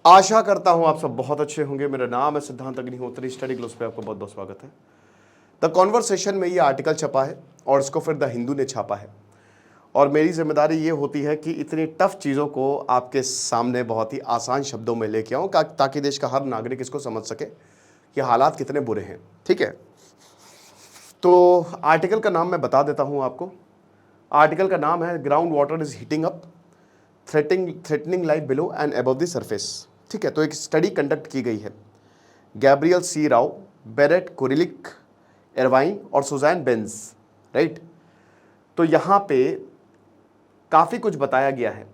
आशा करता हूं आप सब बहुत अच्छे होंगे। मेरा नाम है सिद्धांत अग्निहोत्री, स्टडी ग्लोस पे आपका बहुत बहुत स्वागत है। द कॉन्वर्सेशन में ये आर्टिकल छपा है और इसको फिर द हिंदू ने छापा है, और मेरी जिम्मेदारी ये होती है कि इतनी टफ चीज़ों को आपके सामने बहुत ही आसान शब्दों में लेके आऊँ ताकि देश का हर नागरिक इसको समझ सके कि हालात कितने बुरे हैं। ठीक है, तो आर्टिकल का नाम मैं बता देता हूँ आपको। आर्टिकल का नाम है ground water is heating up, threatening life below and above the surface. ठीक है, तो एक स्टडी कंडक्ट की गई है गैब्रियल सी राव, बेरेट कोरिलिक, एरवाइन और सुजैन बेंज। राइट, तो यहाँ पे काफ़ी कुछ बताया गया है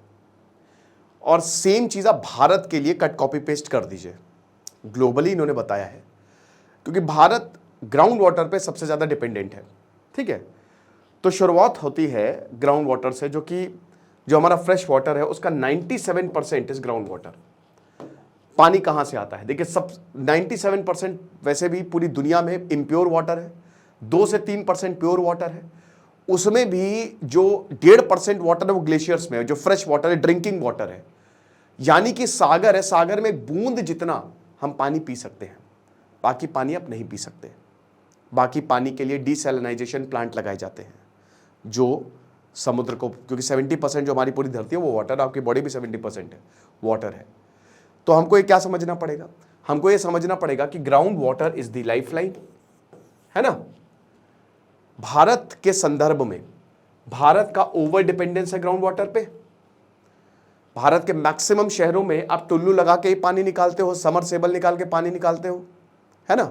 और सेम चीज़ आप भारत के लिए कट कॉपी पेस्ट कर दीजिए। ग्लोबली इन्होंने बताया है क्योंकि भारत ग्राउंड वाटर पे सबसे ज़्यादा डिपेंडेंट है। ठीक है, तो शुरुआत होती है ग्राउंड वाटर से, जो हमारा फ्रेश वाटर है उसका 97% इज ग्राउंड वाटर। पानी कहाँ से आता है? देखिए, सब 97% वैसे भी पूरी दुनिया में इम्प्योर वाटर है, 2 से 3% प्योर वाटर है। उसमें भी जो 1.5% वाटर है वो ग्लेशियर्स में है, जो फ्रेश वाटर है, ड्रिंकिंग वाटर है। यानी कि सागर है, सागर में बूंद जितना हम पानी पी सकते हैं, बाकी पानी आप नहीं पी सकते। बाकी पानी के लिए डिसैलिनाइजेशन प्लांट लगाए जाते हैं जो समुद्र को, क्योंकि 70% जो हमारी पूरी धरती है वो वाटर, आपकी बॉडी भी 70% है वाटर है। तो हमको ये क्या समझना पड़ेगा? हमको ये समझना पड़ेगा कि ground water is the life line, है ना। भारत के संदर्भ में भारत का ओवर डिपेंडेंस है ग्राउंड वाटर पे। भारत के मैक्सिमम शहरों में आप टुल्लू लगा के ही पानी निकालते हो, समरसेबल निकाल के पानी निकालते हो, है ना।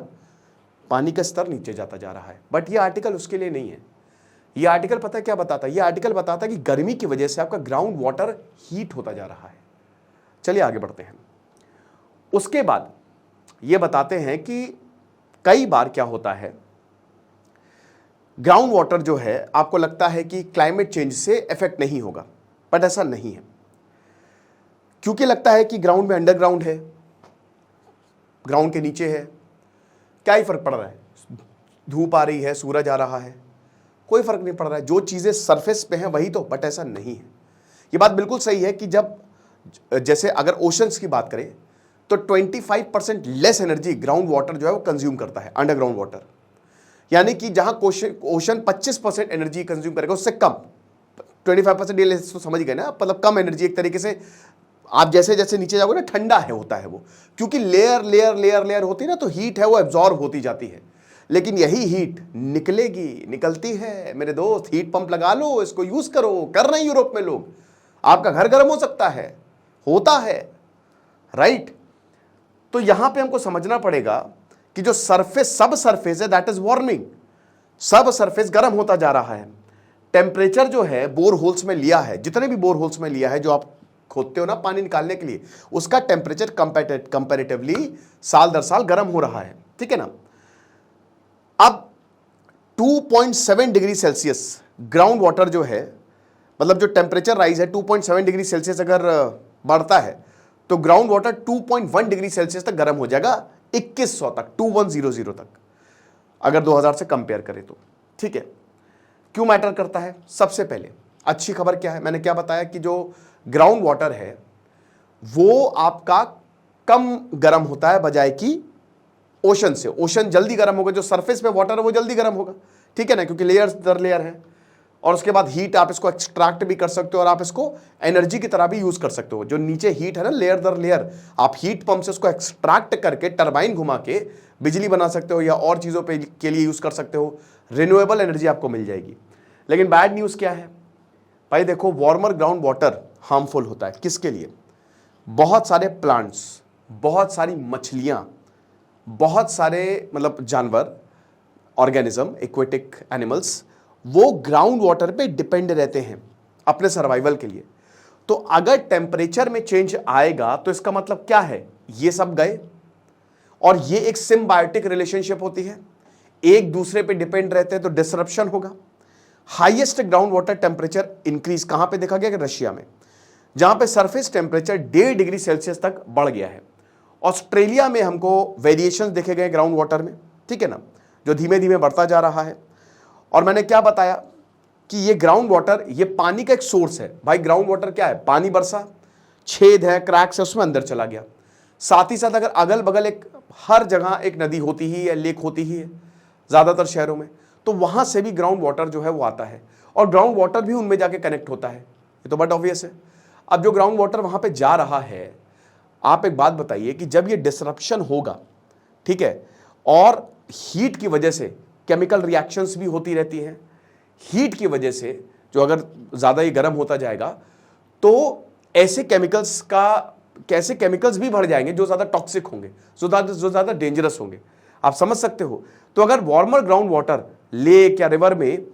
पानी का स्तर नीचे जाता जा रहा है, बट ये आर्टिकल उसके लिए नहीं है। ये आर्टिकल पता है क्या बताता है? ये आर्टिकल बताता है कि गर्मी की वजह से आपका ग्राउंड वाटर हीट होता जा रहा है। चलिए आगे बढ़ते हैं। उसके बाद ये बताते हैं कि कई बार क्या होता है, ग्राउंड वाटर जो है आपको लगता है कि क्लाइमेट चेंज से इफेक्ट नहीं होगा, बट ऐसा नहीं है। क्योंकि लगता है कि ग्राउंड में अंडरग्राउंड है, ग्राउंड के नीचे है, क्या ही फर्क पड़ रहा है? धूप आ रही है, सूरज आ रहा है, कोई फर्क नहीं पड़ रहा है। जो चीजें सरफेस पे हैं वही तो, बट ऐसा नहीं है। ये बात बिल्कुल सही है कि जब जैसे अगर ओशंस की बात करें तो 25% लेस एनर्जी ग्राउंड वाटर जो है वो कंज्यूम करता है, अंडरग्राउंड वाटर। यानी कि जहां ओशन 25% एनर्जी कंज्यूम करेगा उससे कम, 25% ये तो समझ गए ना, मतलब कम एनर्जी। एक तरीके से आप जैसे जैसे नीचे जाओगे ना, ठंडा है होता है वो, क्योंकि लेयर लेयर लेयर लेयर होती है ना, तो हीट है वो एब्जॉर्ब होती जाती है। लेकिन यही हीट निकलती है मेरे दोस्त। हीट पंप लगा लो, इसको यूज करो। कर रहे हैं यूरोप में लोग, आपका घर गर्म हो सकता है, होता है। राइट, तो यहां पे हमको समझना पड़ेगा कि जो सरफेस, सब सरफेस है दैट इज वार्मिंग, सब सरफेस गर्म होता जा रहा है। टेम्परेचर जो है बोर होल्स में लिया है, जितने भी बोर होल्स में लिया है जो आप खोदते हो ना पानी निकालने के लिए, उसका टेम्परेचर कंपैरेटिवली साल दर साल गर्म हो रहा है। ठीक है ना। अब 2.7 डिग्री सेल्सियस ग्राउंड वाटर जो है, मतलब जो टेम्परेचर राइज है 2.7 डिग्री सेल्सियस अगर बढ़ता है तो ग्राउंड वाटर 2.1 डिग्री सेल्सियस तक गर्म हो जाएगा 2100 तक, 2100 तक, अगर 2000 से कंपेयर करें तो। ठीक है, क्यों मैटर करता है? सबसे पहले अच्छी खबर क्या है? मैंने क्या बताया कि जो ग्राउंड वाटर है वो आपका कम गर्म होता है बजाय कि ओशन से। ओशन जल्दी गर्म होगा, जो सरफेस पे वाटर है वो जल्दी गर्म होगा। ठीक है ना, क्योंकि लेयर दर लेयर है। और उसके बाद हीट आप इसको एक्सट्रैक्ट भी कर सकते हो और आप इसको एनर्जी की तरह भी यूज कर सकते हो। जो नीचे हीट है ना, लेयर दर लेयर, आप हीट पंप से उसको एक्सट्रैक्ट करके टरबाइन घुमा के बिजली बना सकते हो या और चीजों पे के लिए यूज कर सकते हो। रिन्यूएबल एनर्जी आपको मिल जाएगी। लेकिन बैड न्यूज क्या है भाई? देखो, वार्मर ग्राउंड वाटर हार्मफुल होता है। किसके लिए? बहुत सारे प्लांट्स, बहुत सारी मछलियां, बहुत सारे मतलब जानवर, ऑर्गेनिज्म, एक्वेटिक एनिमल्स, वो ग्राउंड वाटर पे डिपेंड रहते हैं अपने सर्वाइवल के लिए। तो अगर टेम्परेचर में चेंज आएगा तो इसका मतलब क्या है? ये सब गए, और ये एक सिम्बायोटिक रिलेशनशिप होती है, एक दूसरे पे डिपेंड रहते हैं, तो डिसरप्शन होगा। Highest ground water temperature increase कहां पे देखा गया? रशिया में, जहां पे सरफेस टेम्परेचर 1.5 डिग्री सेल्सियस तक बढ़ गया है। ऑस्ट्रेलिया में हमको वेरिएशंस देखे गए ग्राउंड वाटर में, ठीक है ना, जो धीमे धीमे बढ़ता जा रहा है। और मैंने क्या बताया कि ये ग्राउंड वाटर, ये पानी का एक सोर्स है भाई। ग्राउंड वाटर क्या है? पानी बरसा, छेद है, क्रैक्स है, उसमें अंदर चला गया। साथ ही साथ अगर अगल बगल एक हर जगह एक नदी होती ही है, लेक होती ही है ज़्यादातर शहरों में, तो वहाँ से भी ग्राउंड वाटर जो है वो आता है और ग्राउंड वाटर भी उनमें जाके कनेक्ट होता है। ये तो बट ऑब्वियस है। अब जो ग्राउंड वाटर वहाँ पे जा रहा है, आप एक बात बताइए कि जब ये डिसरप्शन होगा, ठीक है, और हीट की वजह से केमिकल रिएक्शंस भी होती रहती हैं, हीट की वजह से जो अगर ज़्यादा ही गर्म होता जाएगा तो ऐसे केमिकल्स भी बढ़ जाएंगे जो ज़्यादा टॉक्सिक होंगे, जो ज़्यादा डेंजरस होंगे। आप समझ सकते हो। तो अगर वार्मर ग्राउंड वाटर लेक या रिवर में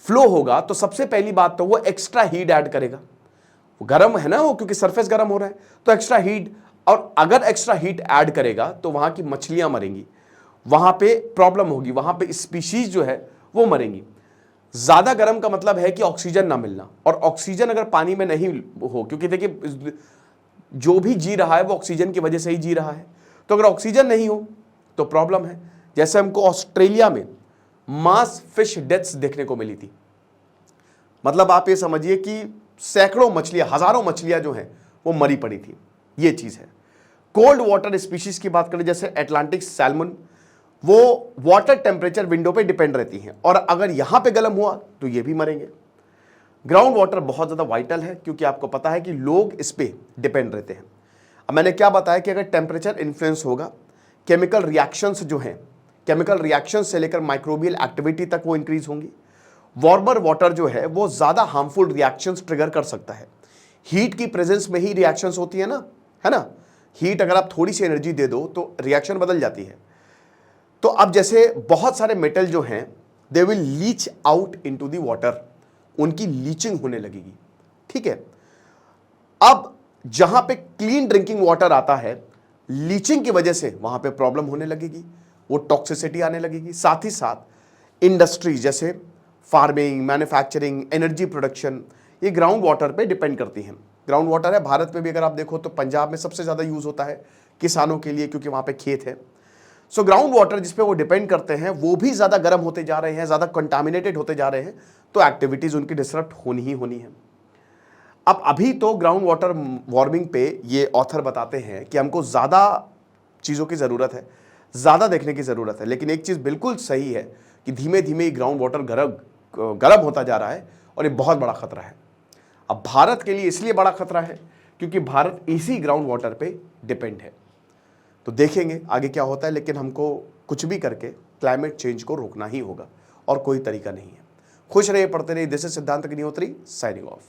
फ्लो होगा तो सबसे पहली बात तो वो एक्स्ट्रा हीट ऐड करेगा। वो गर्म है ना, वो क्योंकि सरफेस गर्म हो रहा है तो एक्स्ट्रा हीट, और अगर एक्स्ट्रा हीट ऐड करेगा तो वहां की मछलियां मरेंगी, वहां पे प्रॉब्लम होगी, वहां पे स्पीशीज जो है वो मरेंगी। ज्यादा गर्म का मतलब है कि ऑक्सीजन ना मिलना, और ऑक्सीजन अगर पानी में नहीं हो, क्योंकि देखिए जो भी जी रहा है वो ऑक्सीजन की वजह से ही जी रहा है, तो अगर ऑक्सीजन नहीं हो तो प्रॉब्लम है। जैसे हमको ऑस्ट्रेलिया में मास फिश डेथ्स देखने को मिली थी, मतलब आप ये समझिए कि सैकड़ों मछलियां, हजारों मछलियां जो हैं वो मरी पड़ी थी। ये चीज है। कोल्ड वाटर स्पीशीज की बात करें जैसे एटलांटिक सैल्मन, वो वाटर टेम्परेचर विंडो पे डिपेंड रहती हैं, और अगर यहां पे गर्म हुआ तो ये भी मरेंगे। ग्राउंड वाटर बहुत ज्यादा वाइटल है क्योंकि आपको पता है कि लोग इस पे डिपेंड रहते हैं। अब मैंने क्या बताया कि अगर टेम्परेचर इन्फ्लुएंस होगा, केमिकल रिएक्शंस जो हैं, केमिकल रिएक्शंस से लेकर माइक्रोबियल एक्टिविटी तक वो इंक्रीज होंगी। वार्मर वाटर जो है वो ज्यादा हार्मफुल रिएक्शंस ट्रिगर कर सकता है। हीट की प्रेजेंस में ही रिएक्शंस होती है ना, हीट अगर आप थोड़ी सी एनर्जी दे दो तो रिएक्शन बदल जाती है। तो अब जैसे बहुत सारे मेटल जो हैं they will leach out into the water, उनकी लीचिंग होने लगेगी, ठीक है। अब जहां पे क्लीन ड्रिंकिंग वाटर आता है, लीचिंग की वजह से वहां पे प्रॉब्लम होने लगेगी, वो टॉक्सिसिटी आने लगेगी। साथ ही साथ इंडस्ट्रीज जैसे फार्मिंग, मैन्युफैक्चरिंग, एनर्जी प्रोडक्शन, ये ग्राउंड वाटर पे डिपेंड करती हैं। ग्राउंड वाटर है भारत में भी अगर आप देखो तो पंजाब में सबसे ज़्यादा यूज़ होता है किसानों के लिए, क्योंकि वहाँ पे खेत है। सो ग्राउंड वाटर जिस पे वो डिपेंड करते हैं वो भी ज़्यादा गर्म होते जा रहे हैं, ज़्यादा कंटामिनेटेड होते जा रहे हैं, तो एक्टिविटीज़ उनकी डिसरप्ट होनी ही होनी है। अब अभी तो ग्राउंड वाटर वार्मिंग पे ये ऑथर बताते हैं कि हमको ज़्यादा चीज़ों की ज़रूरत है, ज़्यादा देखने की ज़रूरत है, लेकिन एक चीज़ बिल्कुल सही है कि धीमे धीमे ग्राउंड वाटर गर्म होता जा रहा है और ये बहुत बड़ा खतरा है। अब भारत के लिए इसलिए बड़ा खतरा है क्योंकि भारत इसी ग्राउंड वाटर पे डिपेंड है। तो देखेंगे आगे क्या होता है, लेकिन हमको कुछ भी करके क्लाइमेट चेंज को रोकना ही होगा और कोई तरीका नहीं है। खुश रहिए, पढ़ते रहिए। दिस इज सिद्धांत अग्निहोत्री साइनिंग ऑफ।